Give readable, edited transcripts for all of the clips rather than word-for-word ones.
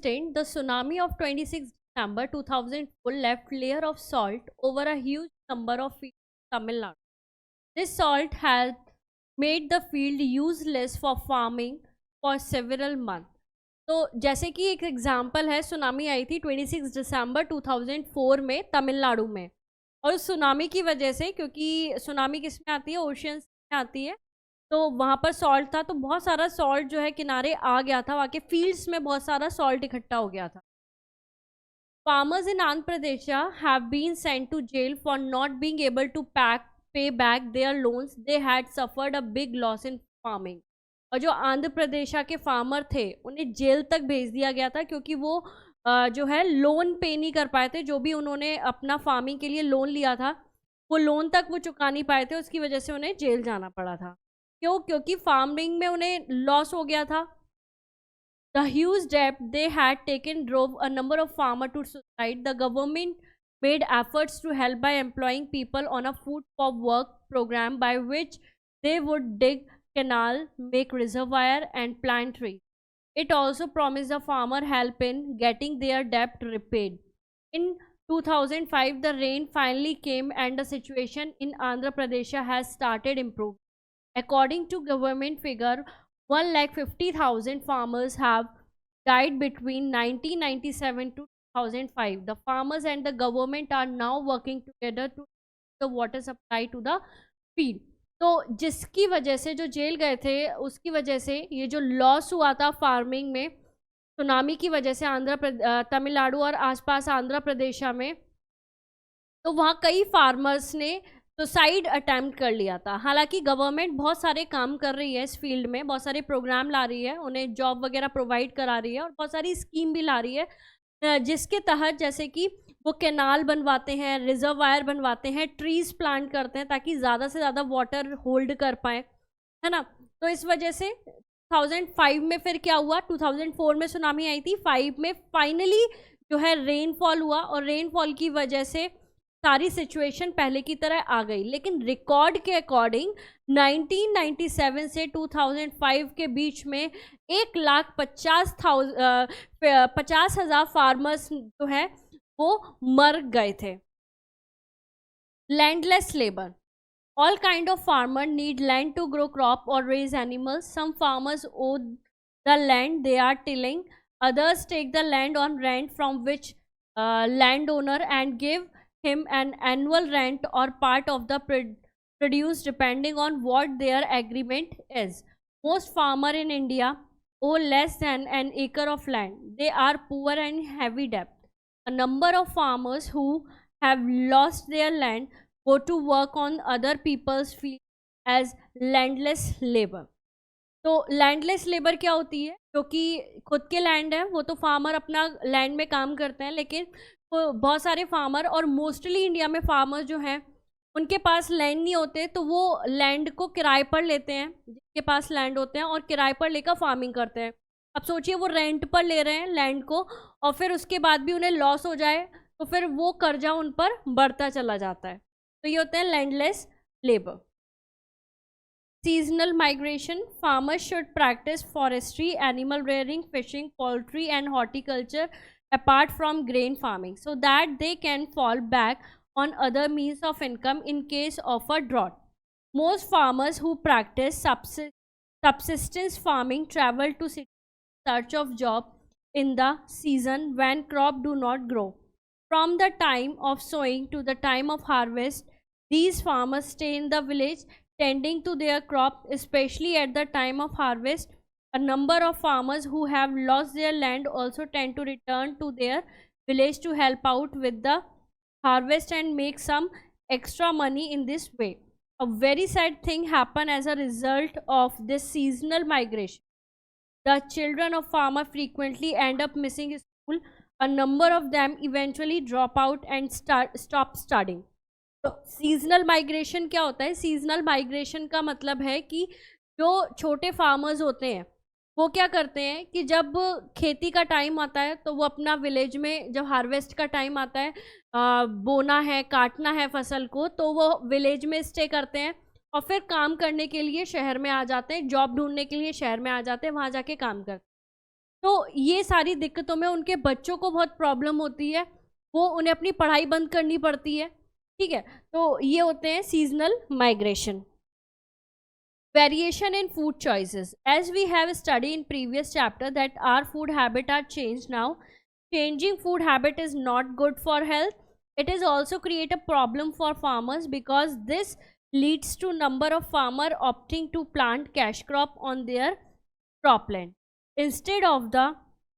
instant, the tsunami of 26 December 2004 left layer of salt over a huge number of fields in Tamil Nadu. This salt had made the field useless for farming for several months. तो जैसे कि एक example है, tsunami आई थी 26 दिसंबर 2004 में तमिलनाडु में, और उस सुनामी की वजह से, क्योंकि सुनामी किस में आती है, ओशियंस में आती है, तो वहाँ पर सॉल्ट था, तो बहुत सारा सॉल्ट जो है किनारे आ गया था, वहाँ के फील्ड्स में बहुत सारा सॉल्ट इकट्ठा हो गया था. Farmers in Andhra Pradesh have been sent to jail for not being able to pay back their loans. They had suffered a big loss in farming. और जो आंध्र प्रदेश के फार्मर थे उन्हें जेल तक भेज दिया गया था, क्योंकि वो जो है लोन पे नहीं कर पाए थे. जो भी उन्होंने अपना फार्मिंग के लिए लोन लिया था वो लोन तक वो चुका नहीं पाए थे, उसकी वजह से उन्हें जेल जाना पड़ा था. क्यों? क्योंकि फार्मिंग में उन्हें लॉस हो गया था. The huge debt they had taken drove a number of farmers to suicide. The government made efforts to help by employing people on a food for work program by which they would dig canal, make reservoir and plant trees. It also promised the farmer help in getting their debt repaid. In 2005, the rain finally came and the situation in Andhra Pradesh has started improving. According to government figure, 1,50,000 farmers have died between 1997 to 2005. The farmers and the government are now working together to the water supply to the field. तो जिसकी वजह से जो jail गए थे उसकी वजह से ये जो लॉस हुआ था फार्मिंग में सुनामी की वजह से तमिलनाडु और आसपास आंध्र प्रदेश में, तो वहाँ कई फार्मर्स ने सुसाइड अटैम्प्ट कर लिया था. हालांकि गवर्नमेंट बहुत सारे काम कर रही है इस फील्ड में, बहुत सारे प्रोग्राम ला रही है, उन्हें जॉब वगैरह प्रोवाइड करा रही है और बहुत सारी स्कीम भी ला रही है, जिसके तहत जैसे कि वो कैनाल बनवाते हैं, रिजर्वायर बनवाते हैं, ट्रीज प्लांट करते हैं ताकि ज़्यादा से ज़्यादा वाटर होल्ड कर पाए, है ना. तो इस वजह से 2005 में फिर क्या हुआ, 2004 में सुनामी आई थी, 5 में फाइनली जो है रेनफॉल हुआ और रेनफॉल की वजह से सारी सिचुएशन पहले की तरह आ गई. लेकिन रिकॉर्ड के अकॉर्डिंग 1997 से 2005 के बीच में 1,50,000 फार्मर्स जो है वो मर गए थे. Landless labour. All kind of farmers need land to grow crop or raise animals. Some farmers own the land they are tilling. Others take the land on rent from which landowner and give him an annual rent or part of the produce depending on what their agreement is. Most farmers in India own less than an acre of land. They are poor and heavy debt. A number of farmers who have lost their land go to work on other people's field as landless labor. तो landless labour क्या होती है? क्योंकि खुद के land है वो तो फार्मर अपना लैंड में काम करते हैं, लेकिन बहुत सारे फार्मर और मोस्टली इंडिया में फार्मर जो हैं उनके पास लैंड नहीं होते, तो वो लैंड को किराए पर लेते हैं, जिनके पास लैंड होते हैं, और किराए पर लेकर फार्मिंग करते हैं. अब सोचिए वो रेंट पर ले रहे हैं लैंड को और फिर उसके बाद भी उन्हें लॉस हो जाए तो फिर वो कर्जा उन पर बढ़ता चला जाता है. तो ये होते हैं landless labour. Seasonal migration. Farmers should practice forestry, animal rearing, fishing, poultry and horticulture apart from grain farming so that they can fall back on other means of income in case of a drought. Most farmers who practice subsistence farming travel to cities in search of job in the season when crops do not grow. From the time of sowing to the time of harvest, these farmers stay in the village tending to their crop, especially at the time of harvest. A number of farmers who have lost their land also tend to return to their village to help out with the harvest and make some extra money in this way. A very sad thing happened as a result of this seasonal migration. The children of farmers frequently end up missing school. A number of them eventually drop out and stop studying. तो seasonal migration क्या होता है? Seasonal migration का मतलब है कि जो छोटे फार्मर्स होते हैं वो क्या करते हैं कि जब खेती का टाइम आता है तो वो अपना विलेज में, जब हार्वेस्ट का टाइम आता है, बोना है, काटना है फसल को, तो वो विलेज में स्टे करते हैं और फिर काम करने के लिए शहर में आ जाते हैं, जॉब ढूंढने के लिए शहर में आ जाते हैं, वहाँ जाके काम करते हैं. तो ये सारी दिक्कतों में उनके बच्चों को बहुत प्रॉब्लम होती है, वो उन्हें अपनी पढ़ाई बंद करनी पड़ती है, ठीक है। तो ये होते हैं seasonal migration. Variation in food choices. As we have studied in previous chapter that our food habit are changed now. Changing food habit is not good for health. It is also create a problem for farmers because this leads to number of farmer opting to plant cash crop on their cropland instead of the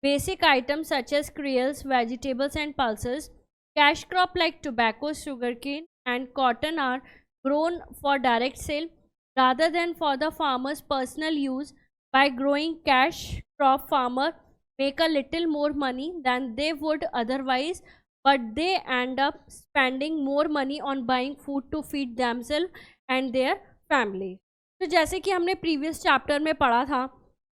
basic items such as cereals, vegetables and pulses. Cash crop like tobacco, sugarcane and cotton are grown for direct sale rather than for the farmer's personal use. By growing cash crop, farmer make a little more money than they would otherwise, but they end up spending more money on buying food to feed themselves and their family. तो जैसे कि हमने previous chapter में पढ़ा था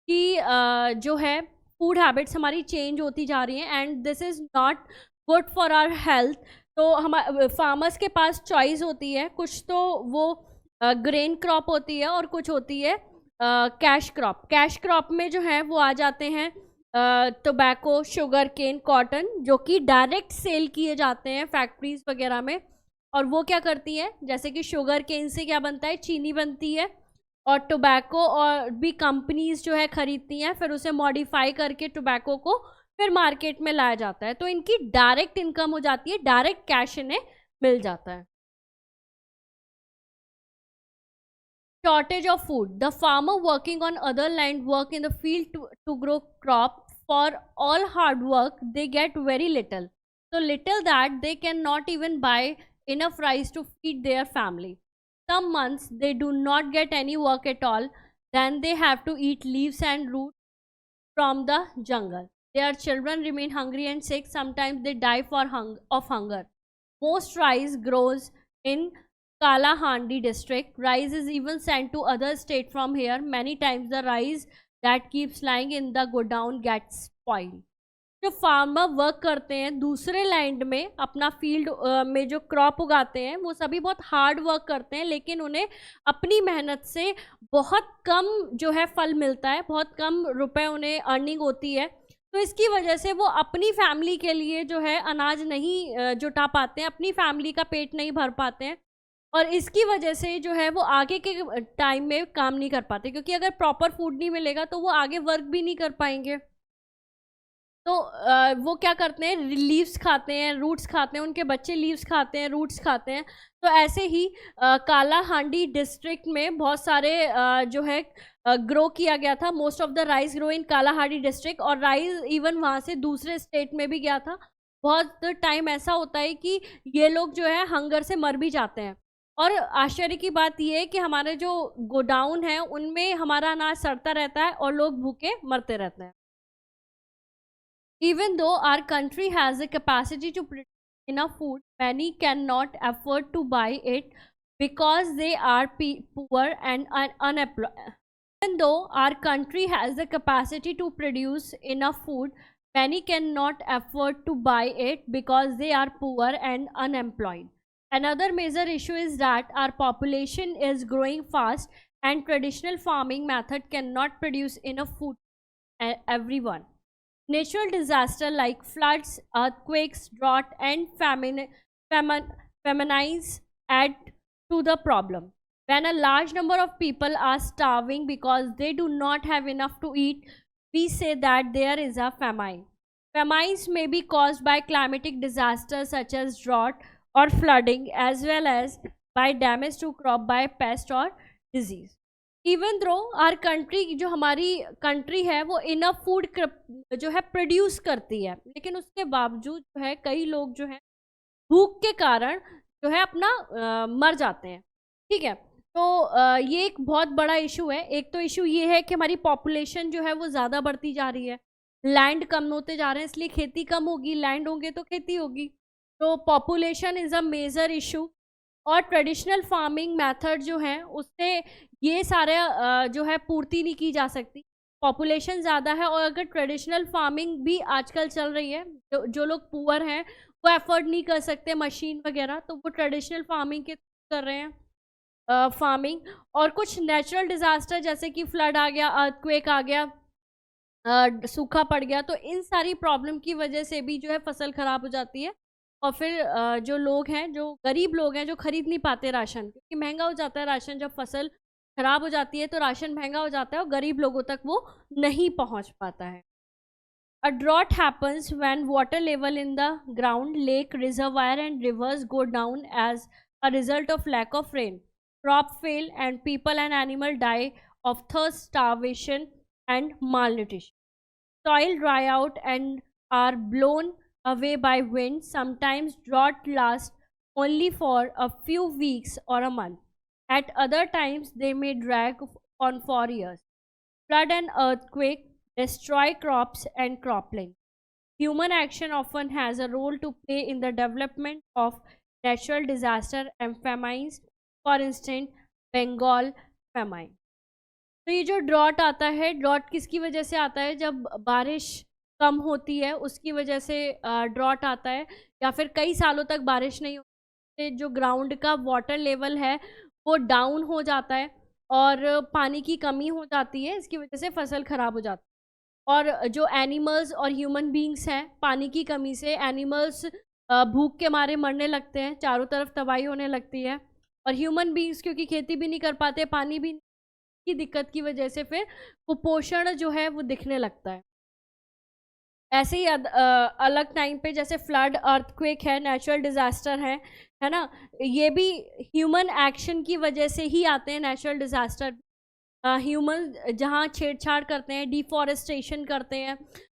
कि जो है फूड हैबिट्स हमारी चेंज होती जा रही हैं and this is not good for our health. तो हम फार्मर्स के पास चॉइस होती है, कुछ तो वो ग्रेन क्रॉप होती है और कुछ होती है कैश क्रॉप। कैश क्रॉप में जो है वो आ जाते हैं टोबैको, शुगर केन, कॉटन, जो कि डायरेक्ट सेल किए जाते हैं फैक्ट्रीज वगैरह में। और वो क्या करती है, जैसे कि शुगर केन से क्या बनता है, चीनी बनती है, और टोबैको और भी कंपनीज जो है खरीदती हैं, फिर उसे मॉडिफाई करके टोबैको को फिर मार्केट में लाया जाता है। तो इनकी डायरेक्ट इनकम हो जाती है, डायरेक्ट कैश इन्हें मिल जाता है। Shortage of food. The farmer working on other land work in the field to grow crop. For all hard work, they get very little. So little that they cannot even buy enough rice to feed their family. Some months they do not get any work at all. Then they have to eat leaves and roots from the jungle. Their children remain hungry and sick. Sometimes they die of hunger. Most rice grows in Kalahandi district. Rice is even sent to other state from here. Many times the rice that keeps lying in the godown gets spoiled. जो farmer work करते हैं दूसरे land में, अपना field में जो crop उगाते हैं, वो सभी बहुत हार्ड वर्क करते हैं, लेकिन उन्हें अपनी मेहनत से बहुत कम जो है फल मिलता है, बहुत कम रुपए उन्हें अर्निंग होती है। तो इसकी वजह से वो अपनी फैमिली के लिए जो है अनाज नहीं जुटा पाते हैं, अपनी फैमिली का पेट नहीं भर पाते हैं, और इसकी वजह से जो है वो आगे के टाइम में काम नहीं कर पाते, क्योंकि अगर प्रॉपर फूड नहीं मिलेगा तो वो आगे वर्क भी नहीं कर पाएंगे। तो वो क्या करते हैं, लीव्स खाते हैं, रूट्स खाते हैं, उनके बच्चे लीव्स खाते हैं, रूट्स खाते हैं। तो ऐसे ही कालाहांडी डिस्ट्रिक्ट में बहुत सारे जो है ग्रो किया गया था। Most of the rice grow in Kalahandi district, और राइस इवन वहाँ से दूसरे स्टेट में भी गया था। बहुत टाइम ऐसा होता है कि ये लोग जो है हंगर से मर भी जाते हैं, और आश्चर्य की बात यह है कि हमारे जो गोडाउन है उनमें हमारा अनाज सड़ता रहता है और लोग भूखे मरते रहते हैं। Even though our country has the capacity to produce enough food, many cannot afford to buy it because they are poor and unemployed. Even though our country has the capacity to produce enough food, many cannot afford to buy it because they are poor and unemployed. Another major issue is that our population is growing fast and traditional farming method cannot produce enough food for everyone. Natural disasters like floods, earthquakes, drought, and famines add to the problem. When a large number of people are starving because they do not have enough to eat, we say that there is a famine. Famines may be caused by climatic disasters such as drought or flooding, as well as by damage to crop by pest or disease. Even though our country, जो हमारी country है वो enough food जो है produce करती है, लेकिन उसके बावजूद जो है कई लोग जो है भूख के कारण जो है अपना मर जाते हैं। ठीक है, तो ये एक बहुत बड़ा इशू है। एक तो इशू ये है कि हमारी पॉपुलेशन जो है वो ज़्यादा बढ़ती जा रही है, लैंड कम होते जा रहे हैं, इसलिए खेती कम होगी, लैंड होंगे तो खेती होगी। तो population is a major issue, और ट्रेडिशनल फार्मिंग मेथड जो है उससे ये सारे जो है पूर्ति नहीं की जा सकती। पॉपुलेशन ज़्यादा है, और अगर ट्रेडिशनल फार्मिंग भी आजकल चल रही है, जो लोग पुअर हैं वो एफर्ड नहीं कर सकते मशीन वगैरह, तो वो ट्रेडिशनल फार्मिंग के कर रहे हैं फार्मिंग। और कुछ नेचुरल डिज़ास्टर जैसे कि फ्लड आ गया, अर्थक्वेक आ गया, सूखा पड़ गया, तो इन सारी प्रॉब्लम की वजह से भी जो है फसल खराब हो जाती है। और फिर जो लोग हैं, जो गरीब लोग हैं, जो खरीद नहीं पाते राशन, क्योंकि महंगा हो जाता है राशन, जब फसल खराब हो जाती है तो राशन महंगा हो जाता है और गरीब लोगों तक वो नहीं पहुंच पाता है। A drought happens when water level in the ground, lake, reservoir and rivers go down as a result of lack of rain. Crop fail and people and animal die of thirst, starvation and malnutrition. Soil dry out and are blown away by wind. Sometimes drought lasts only for a few weeks or a month. At other times they may drag on for years. Flood and earthquake destroy crops and cropland. Human action often has a role to play in the development of natural disaster and famines. For instance, Bengal famine. तो ये जो drought आता है, drought किसकी वजह से आता है? जब बारिश कम होती है उसकी वजह से ड्रॉट आता है, या फिर कई सालों तक बारिश नहीं होती है, जो ग्राउंड का वाटर लेवल है वो डाउन हो जाता है और पानी की कमी हो जाती है, इसकी वजह से फसल खराब हो जाती है। और जो एनिमल्स और ह्यूमन बींग्स हैं, पानी की कमी से एनिमल्स भूख के मारे मरने लगते हैं, चारों तरफ तबाही होने लगती है। और ह्यूमन बींग्स क्योंकि खेती भी नहीं कर पाते, पानी भी की दिक्कत की वजह से फिर कुपोषण जो है वो दिखने लगता है। ऐसे ही अलग टाइम पे जैसे फ्लड, अर्थक्वेक है, नेचुरल डिजास्टर है ना, ये भी ह्यूमन एक्शन की वजह से ही आते हैं। नेचुरल डिजास्टर ह्यूमन जहाँ छेड़छाड़ करते हैं, डिफॉरेस्टेशन करते हैं,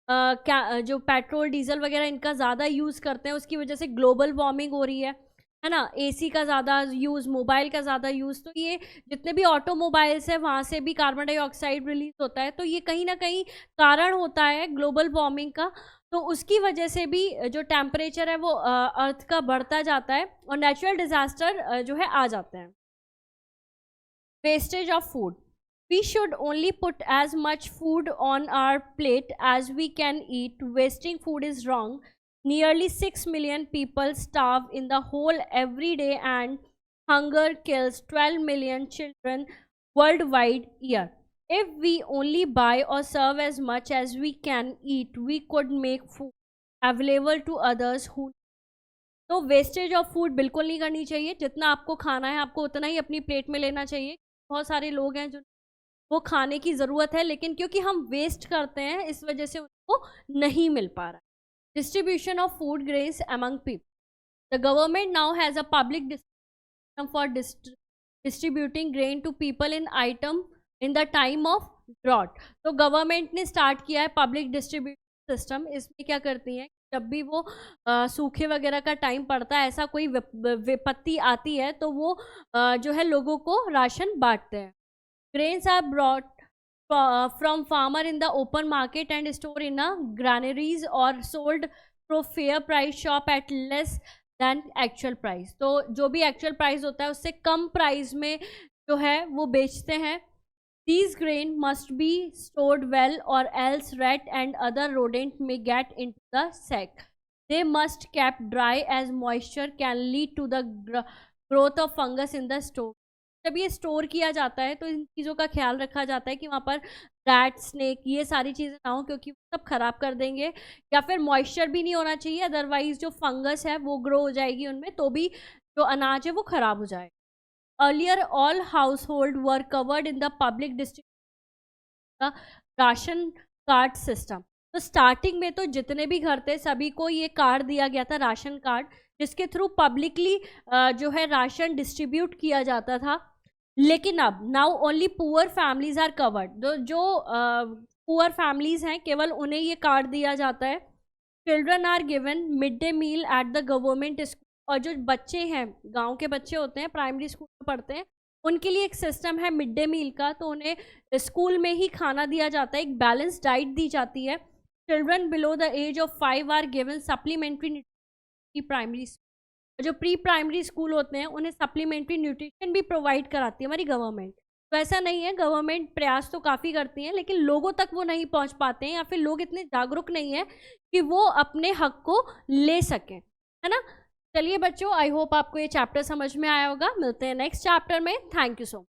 क्या जो पेट्रोल डीजल वगैरह इनका ज़्यादा यूज़ करते हैं, उसकी वजह से ग्लोबल वार्मिंग हो रही है ना। एसी का ज़्यादा यूज़, मोबाइल का ज़्यादा यूज़, तो ये जितने भी ऑटोमोबाइल्स हैं वहाँ से भी कार्बन डाइऑक्साइड रिलीज होता है, तो ये कहीं ना कहीं कारण होता है ग्लोबल वार्मिंग का। तो उसकी वजह से भी जो टेम्परेचर है वो अर्थ का बढ़ता जाता है और नेचुरल डिजास्टर जो है आ जाते हैं। Wastage of food, we should only put as much food on our plate as we can eat. Wasting food is wrong. Nearly 6 million people starve in the whole every day, and hunger kills 12 million children worldwide year. If we only buy or serve as much as we can eat, we could make food available to others who. तो wastage of food बिल्कुल नहीं करनी चाहिए। जितना आपको खाना है आपको उतना ही अपनी प्लेट में लेना चाहिए। बहुत सारे लोग हैं जो वो खाने की ज़रूरत है, लेकिन क्योंकि हम वेस्ट करते हैं इस वजह से उनको नहीं मिल पा रहा है। Distribution of food grains among people, the government now has a public system for distributing grain to people in item in the time of drought. तो गवर्नमेंट ने स्टार्ट किया है पब्लिक डिस्ट्रीब्यूशन सिस्टम। इसमें क्या करती हैं, जब भी वो सूखे वगैरह का टाइम पड़ता है, ऐसा कोई विपत्ति आती है, तो वो जो है लोगों को राशन बांटते हैं। Grains are brought from farmer in the open market and stored in a granaries or sold through fair price shop at less than actual price। तो जो भी actual price होता है उससे कम प्राइस में जो है वो बेचते हैं। These grain must be stored well or else rat and other rodent may get into the sack. They must kept dry as moisture can lead to the growth of fungus in the store। जब ये store किया जाता है तो इन चीज़ों का ख्याल रखा जाता है कि वहाँ पर रैट, स्नेक, ये सारी चीज़ें ना हो, क्योंकि वो सब खराब कर देंगे। या फिर मॉइस्चर भी नहीं होना चाहिए, अदरवाइज जो फंगस है वो ग्रो हो जाएगी उनमें, तो भी जो अनाज है वो खराब हो जाएगा। Earlier all house hold were covered in the public distribution ration card system. तो स्टार्टिंग में तो जितने भी घर थे सभी को ये कार्ड दिया गया था, राशन कार्ड, जिसके थ्रू पब्लिकली जो है राशन डिस्ट्रीब्यूट किया जाता था। लेकिन अब now only poor families are covered. जो पुअर फैमिलीज हैं केवल उन्हें ये कार्ड दिया जाता है। Children are given mid day meal at the government school. और जो बच्चे हैं, गांव के बच्चे होते हैं, प्राइमरी स्कूल में पढ़ते हैं, उनके लिए एक सिस्टम है मिड डे मील का, तो उन्हें स्कूल में ही खाना दिया जाता है, एक बैलेंस डाइट दी जाती है। Children below the age of 5 are given supplementary primary. जो प्री प्राइमरी स्कूल होते हैं उन्हें सप्लीमेंट्री न्यूट्रिशन भी प्रोवाइड कराती है हमारी गवर्नमेंट। तो ऐसा नहीं है, गवर्नमेंट प्रयास तो काफ़ी करती है लेकिन लोगों तक वो नहीं पहुंच पाते हैं, या फिर लोग इतने जागरूक नहीं है कि वो अपने हक को ले सकें, है ना। चलिए बच्चों, आई होप आपको ये चैप्टर समझ में आया होगा। मिलते हैं नेक्स्ट चैप्टर में। Thank you so much.